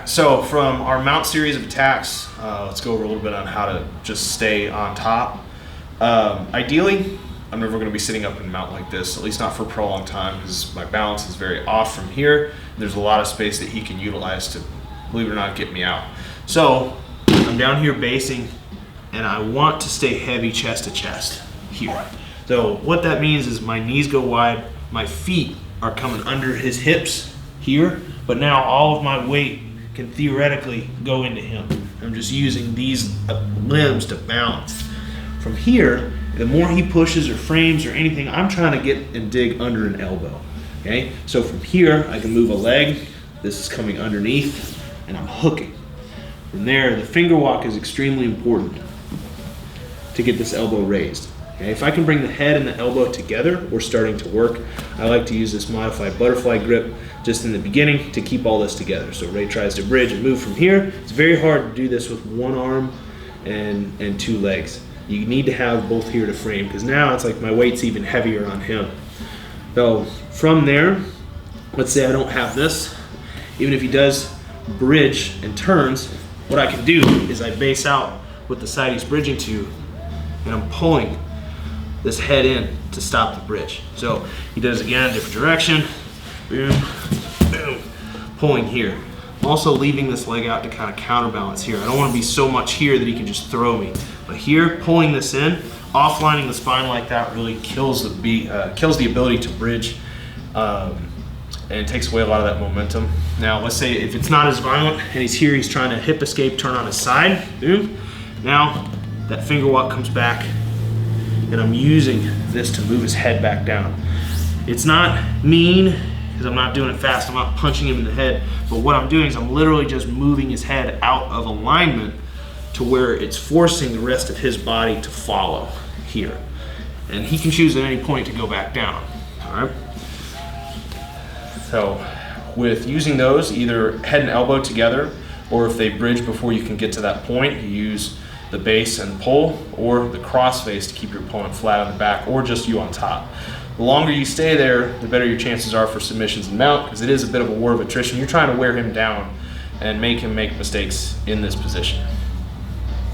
so from our mount series of attacks, let's go over a little bit on how to just stay on top. Ideally, I'm never going to be sitting up in a mount like this, at least not for a prolonged time, because my balance is very off from here. There's a lot of space that he can utilize to, believe it or not, get me out. So I'm down here basing, and I want to stay heavy chest to chest here. So what that means is my knees go wide, my feet are coming under his hips here, but now all of my weight can theoretically go into him. I'm just using these limbs to balance. From here, the more he pushes or frames or anything, I'm trying to get and dig under an elbow. Okay, so from here I can move a leg, this is coming underneath, and I'm hooking. From there, the finger walk is extremely important to get this elbow raised. Okay, if I can bring the head and the elbow together, we're starting to work. I like to use this modified butterfly grip just in the beginning to keep all this together. So Ray tries to bridge and move from here. It's very hard to do this with one arm and two legs. You need to have both here to frame, because now it's like my weight's even heavier on him. So from there, let's say I don't have this. Even if he does bridge and turns, what I can do is I base out with the side he's bridging to, and I'm pulling this head in to stop the bridge. So he does it again, different direction, boom, boom, pulling here. I'm also leaving this leg out to kind of counterbalance here. I don't want to be so much here that he can just throw me. But here, pulling this in, offlining the spine like that really kills the ability to bridge, and it takes away a lot of that momentum. Now, let's say if it's not as violent and he's here, he's trying to hip escape, turn on his side, boom. Now, that finger walk comes back, and I'm using this to move his head back down. It's not mean, because I'm not doing it fast, I'm not punching him in the head, but what I'm doing is I'm literally just moving his head out of alignment to where it's forcing the rest of his body to follow here. And he can choose at any point to go back down, all right? So with using those, either head and elbow together, or if they bridge before you can get to that point, you use the base and pull, or the cross face to keep your opponent flat on the back, or just you on top. The longer you stay there, the better your chances are for submissions and mount, because it is a bit of a war of attrition. You're trying to wear him down and make him make mistakes in this position.